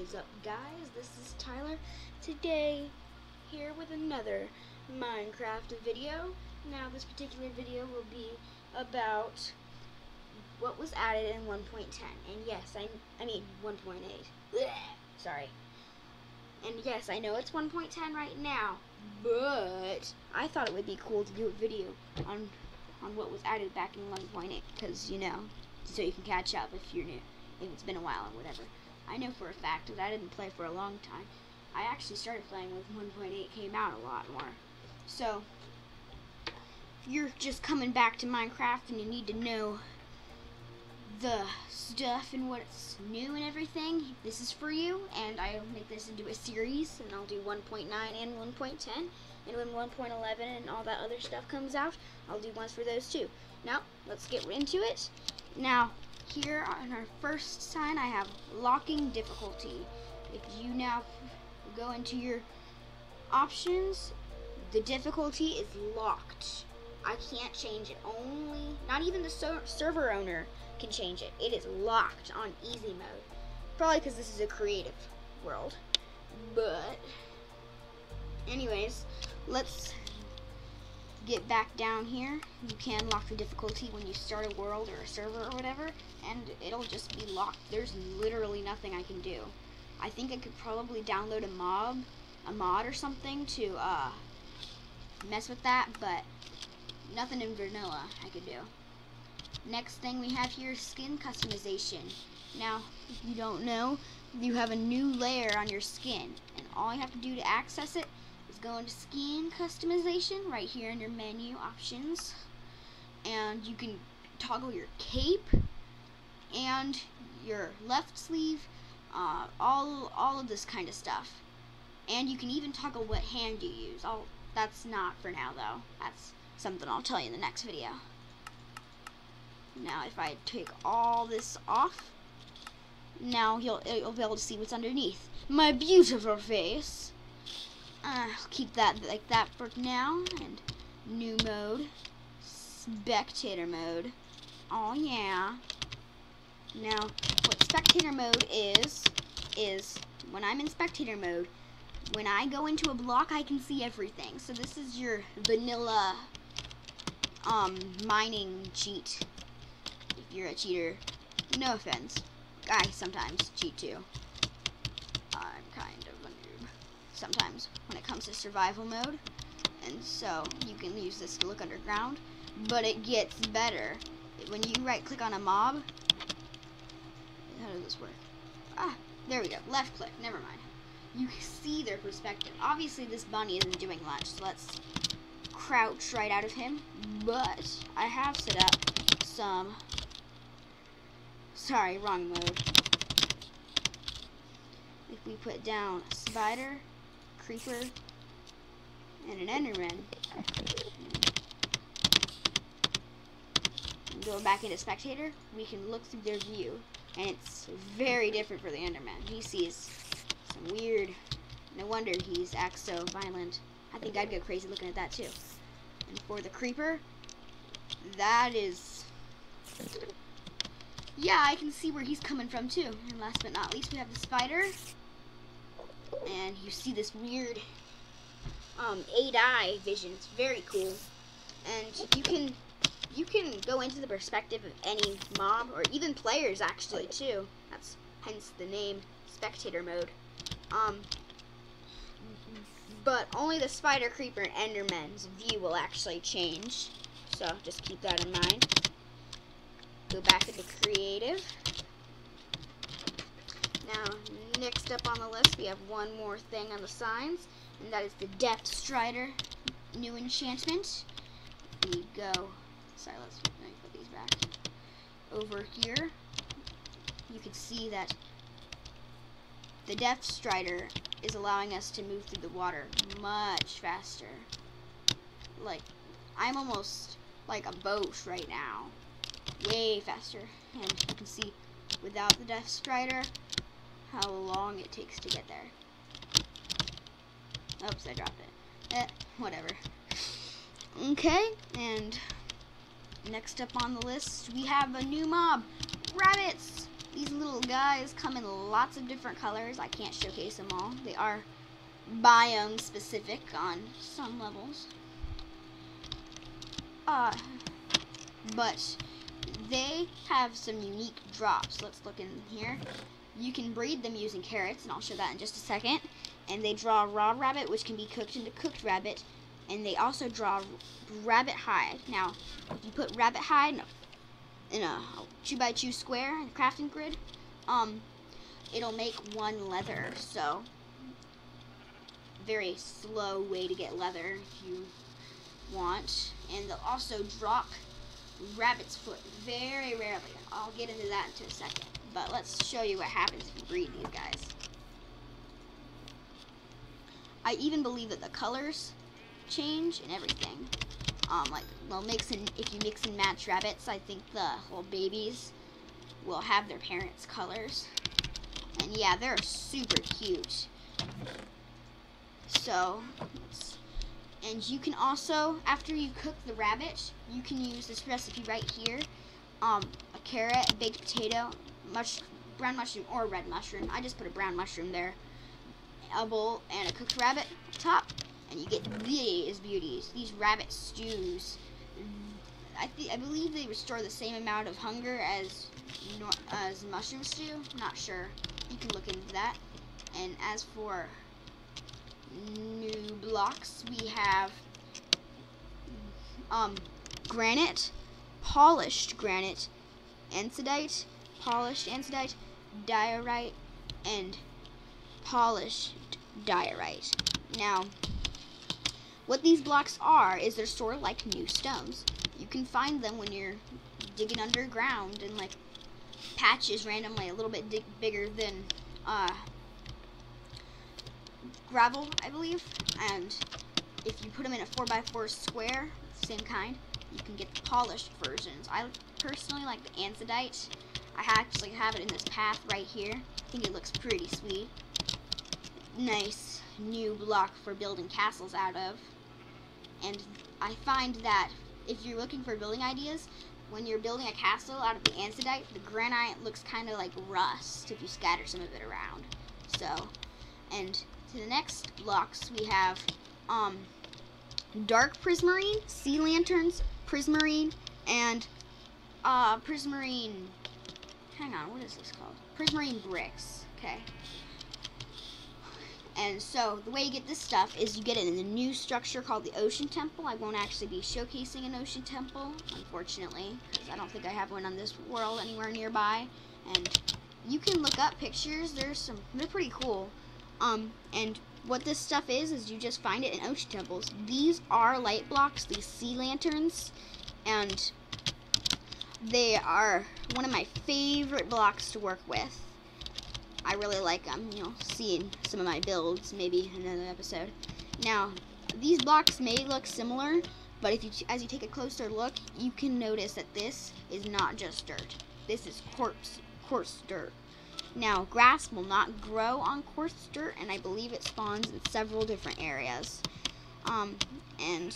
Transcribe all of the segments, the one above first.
is up, guys? This is Tyler. Today, here with another Minecraft video. Now, this particular video will be about what was added in 1.10. And yes, I mean 1.8. Sorry. And yes, I know it's 1.10 right now, but I thought it would be cool to do a video on what was added back in 1.8, because, you know, so you can catch up if you're new, if it's been a while or whatever. I know for a fact that I didn't play for a long time. I actually started playing when 1.8 came out a lot more. So, if you're just coming back to Minecraft and you need to know the stuff and what's new and everything, this is for you. And I'll make this into a series, and I'll do 1.9 and 1.10. And when 1.11 and all that other stuff comes out, I'll do ones for those too. Now, let's get into it. Now, here on our first sign, I have locking difficulty. If you now go into your options, the difficulty is locked. I can't change it. Not even the server owner can change it. It is locked on easy mode. Probably because this is a creative world. But, anyways, let's get back down here. You can lock the difficulty when you start a world or a server or whatever, and it'll just be locked. There's literally nothing I can do. I think I could probably download a mod or something to mess with that, but nothing in vanilla I could do. Next thing we have here is skin customization. Now, if you don't know, you have a new layer on your skin, and all you have to do to access it is go into skin customization right here in your menu options, and you can toggle your cape and your left sleeve, all of this kind of stuff. And you can even toggle what hand you use. That's not for now though. That's something I'll tell you in the next video. Now if I take all this off, now you'll be able to see what's underneath my beautiful face. I'll keep that like that for now. And new mode, spectator mode. Oh yeah. Now what spectator mode is when I'm in spectator mode, when I go into a block, I can see everything. So this is your vanilla mining cheat. If you're a cheater, no offense. I sometimes cheat too. I'm kind of a noob sometimes when it comes to survival mode, and so you can use this to look underground, but it gets better. When you right click on a mob, how does this work? There we go, left click, never mind. You see their perspective. Obviously this bunny isn't doing much, so let's crouch right out of him, but I have set up some, sorry, wrong mode. If we put down a spider, creeper, and an enderman, and go back into spectator, we can look through their view, and it's very different for the enderman. He sees some weird, no wonder he's acts so violent. I think I'd go crazy looking at that too. And for the creeper, that is, yeah, I can see where he's coming from too. And last but not least, we have the spider, and you see this weird 8-eye vision. It's very cool, and you can go into the perspective of any mob or even players actually too. That's hence the name spectator mode. But only the spider, creeper, and enderman's view will actually change. So just keep that in mind. Go back into creative. Now, next up on the list, we have one more thing on the signs, and that is the Depth Strider new enchantment. We go, sorry, let me put these back. Over here, you can see that the Depth Strider is allowing us to move through the water much faster. Like, I'm almost like a boat right now. Way faster. And you can see without the Depth Strider how long it takes to get there. Oops, I dropped it. Whatever. Okay, and next up on the list we have a new mob. Rabbits! These little guys come in lots of different colors. I can't showcase them all. They are biome specific on some levels. But they have some unique drops. Let's look in here. You can breed them using carrots, and I'll show that in just a second. And they draw raw rabbit, which can be cooked into cooked rabbit. And they also draw rabbit hide. Now, if you put rabbit hide in a 2x2 square in the crafting grid, it'll make one leather. So, very slow way to get leather if you want. And they'll also drop rabbit's foot very rarely. I'll get into that in a second. But let's show you what happens if you breed these guys. I even believe that the colors change and everything. Like, well, if you mix and match rabbits, I think the little babies will have their parents' colors. And yeah, they're super cute. So, and you can also, after you cook the rabbit, you can use this recipe right here. A carrot, a baked potato, brown mushroom or red mushroom. I just put a brown mushroom there. A bowl and a cooked rabbit top, and you get these beauties, these rabbit stews. I believe they restore the same amount of hunger as mushroom stew. Not sure. You can look into that. And as for new blocks, we have granite, polished granite, andesite, polished andesite, diorite, and polished diorite. Now, what these blocks are is they're sort of like new stones. You can find them when you're digging underground in like patches randomly a little bit bigger than gravel, I believe. And if you put them in a 4x4 square, same kind, you can get the polished versions. I personally like the andesite. I actually have it in this path right here. I think it looks pretty sweet. Nice new block for building castles out of. And I find that if you're looking for building ideas, when you're building a castle out of the andesite, the granite looks kind of like rust if you scatter some of it around. So, and to the next blocks we have dark prismarine, sea lanterns, prismarine, and prismarine, hang on, what is this called? Prismarine bricks, okay. And so the way you get this stuff is you get it in a new structure called the Ocean Temple. I won't actually be showcasing an Ocean Temple, unfortunately, because I don't think I have one on this world anywhere nearby. And you can look up pictures. They're pretty cool. And what this stuff is you just find it in Ocean Temples. These are light blocks, these sea lanterns, and they are one of my favorite blocks to work with. I really like them, you know, seeing some of my builds, maybe in another episode. Now, these blocks may look similar, but as you take a closer look, you can notice that this is not just dirt. This is coarse dirt. Now, grass will not grow on coarse dirt, and I believe it spawns in several different areas. And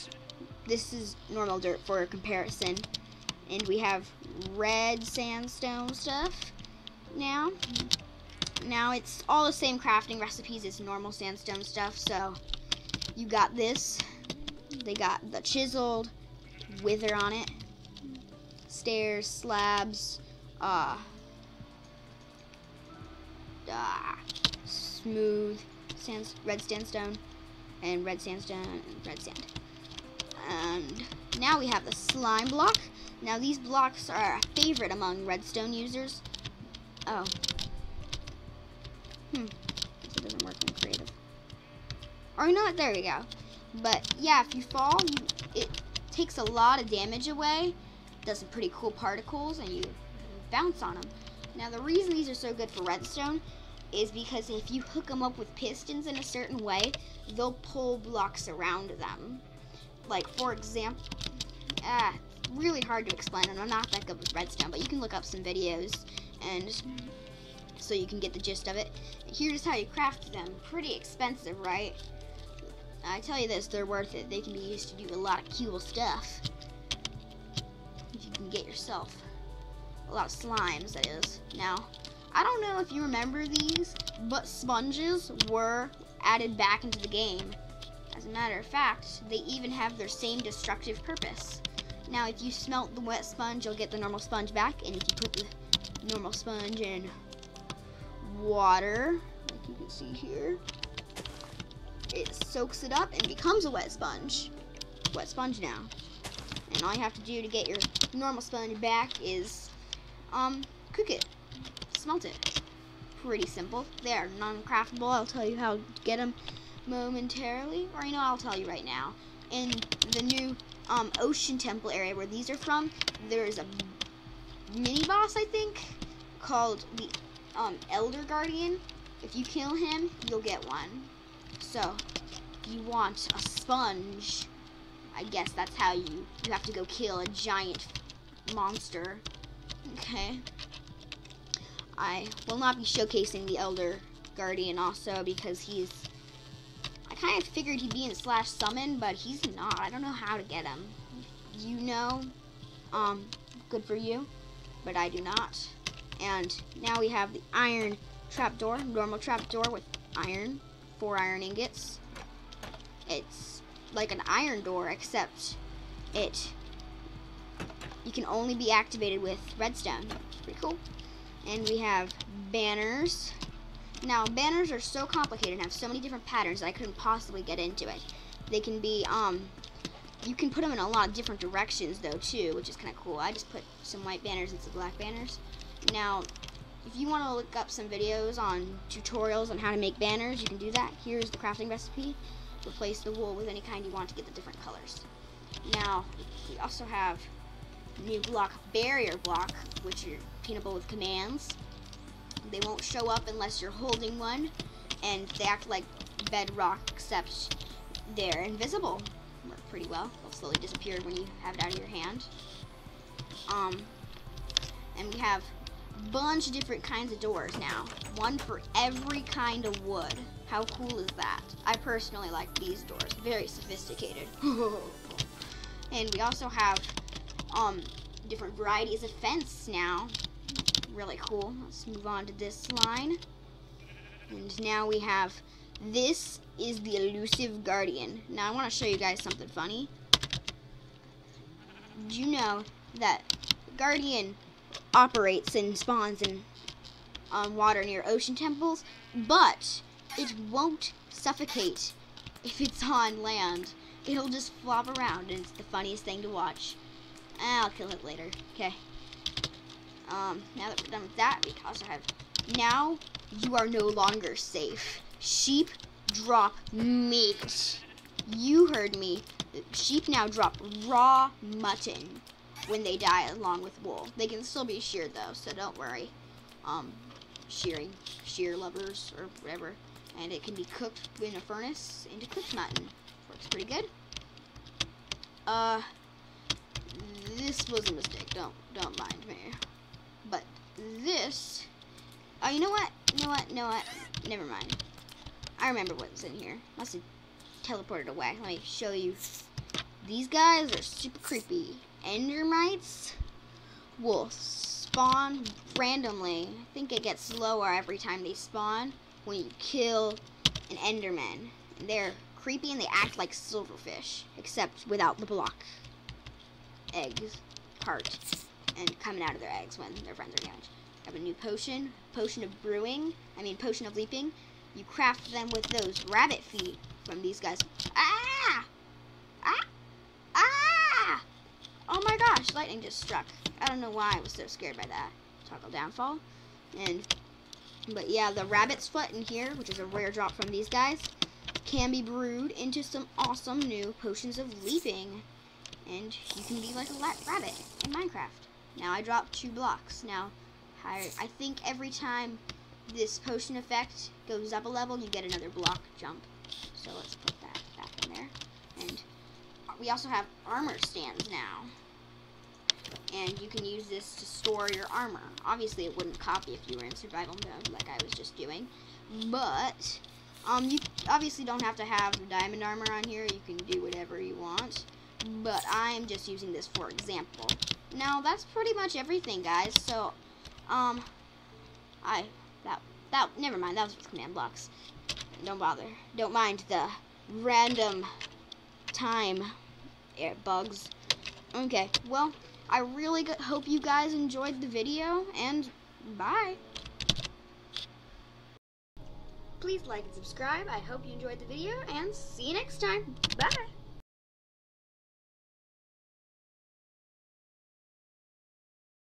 this is normal dirt for comparison. And we have red sandstone stuff now. Now, it's all the same crafting recipes as normal sandstone stuff, so you got this. They got the chiseled, wither on it, stairs, slabs, smooth red sandstone, and red sandstone, and red sand. And now we have the slime block. Now, these blocks are a favorite among redstone users. Oh. Guess it doesn't work in creative. Or you know what? There we go. But yeah, if you fall, it takes a lot of damage away. Does some pretty cool particles, and you bounce on them. Now, the reason these are so good for redstone is because if you hook them up with pistons in a certain way, they'll pull blocks around them. Like, for example, it's really hard to explain, and I'm not that good with redstone, but you can look up some videos and so you can get the gist of it. Here's how you craft them. Pretty expensive, right? I tell you this, they're worth it. They can be used to do a lot of cool stuff. If you can get yourself a lot of slimes, that is. Now, I don't know if you remember these, but sponges were added back into the game. As a matter of fact, they even have their same destructive purpose. Now, if you smelt the wet sponge, you'll get the normal sponge back, and if you put the normal sponge in water, like you can see here, it soaks it up and becomes a wet sponge. Wet sponge now. And all you have to do to get your normal sponge back is cook it, smelt it. Pretty simple. They're non-craftable. I'll tell you how to get them momentarily, or I'll tell you right now. In the new Ocean Temple area where these are from, there's a mini boss, I think, called the Elder Guardian. If you kill him, you'll get one. So, if you want a sponge, I guess that's how you have to go kill a giant monster. Okay. I will not be showcasing the Elder Guardian also because I kind of figured he'd be in /summon, but he's not. I don't know how to get him. You know, good for you, but I do not. And now we have the iron trapdoor, normal trapdoor with iron, 4 iron ingots. It's like an iron door, except you can only be activated with redstone. Pretty cool. And we have banners. Now, banners are so complicated and have so many different patterns that I couldn't possibly get into it. They can be, you can put them in a lot of different directions, though, too, which is kind of cool. I just put some white banners and some black banners. Now, if you want to look up some videos on tutorials on how to make banners, you can do that. Here's the crafting recipe. Replace the wool with any kind you want to get the different colors. Now, we also have new block, barrier block, which are pinnable with commands. They won't show up unless you're holding one, and they act like bedrock, except they're invisible. Work pretty well. They'll slowly disappear when you have it out of your hand. And we have a bunch of different kinds of doors now. One for every kind of wood. How cool is that? I personally like these doors. Very sophisticated. And we also have different varieties of fence now. Really cool. Let's move on to this line. And now we have, this is the elusive guardian. Now I want to show you guys something funny. Did you know that guardian operates and spawns in water near ocean temples, but it won't suffocate if it's on land. It'll just flop around, and it's the funniest thing to watch. I'll kill it later. Okay. Now that we're done with that, we also have, now you are no longer safe. Sheep drop meat. You heard me. Sheep now drop raw mutton when they die along with wool. They can still be sheared though, so don't worry. Shear lovers or whatever. And it can be cooked in a furnace into cooked mutton. Works pretty good. This was a mistake. Don't mind me. But this, you know what? Never mind. I remember what was in here. Must have teleported away. Let me show you. These guys are super creepy. Endermites will spawn randomly. I think it gets slower every time they spawn when you kill an enderman. And they're creepy and they act like silverfish, except without the block eggs part and coming out of their eggs when their friends are damaged. I have a new potion of leaping. You craft them with those rabbit feet from these guys. Ah! Ah! Ah! Oh my gosh, lightning just struck. I don't know why I was so scared by that. Toggle downfall. But yeah, the rabbit's foot in here, which is a rare drop from these guys, can be brewed into some awesome new potions of leaping. And you can be like a rabbit in Minecraft. Now I dropped 2 blocks. Now, I think every time this potion effect goes up a level, you get another block jump. So let's put that back in there. And we also have armor stands now. And you can use this to store your armor. Obviously, it wouldn't copy if you were in survival mode, like I was just doing. But, you obviously don't have to have diamond armor on here. You can do whatever you want. But I'm just using this for example. Now, that's pretty much everything, guys. So, Never mind, that was with command blocks. Don't bother. Don't mind the random time bugs. Okay, well, I really hope you guys enjoyed the video, and bye. Please like and subscribe. I hope you enjoyed the video, and see you next time. Bye.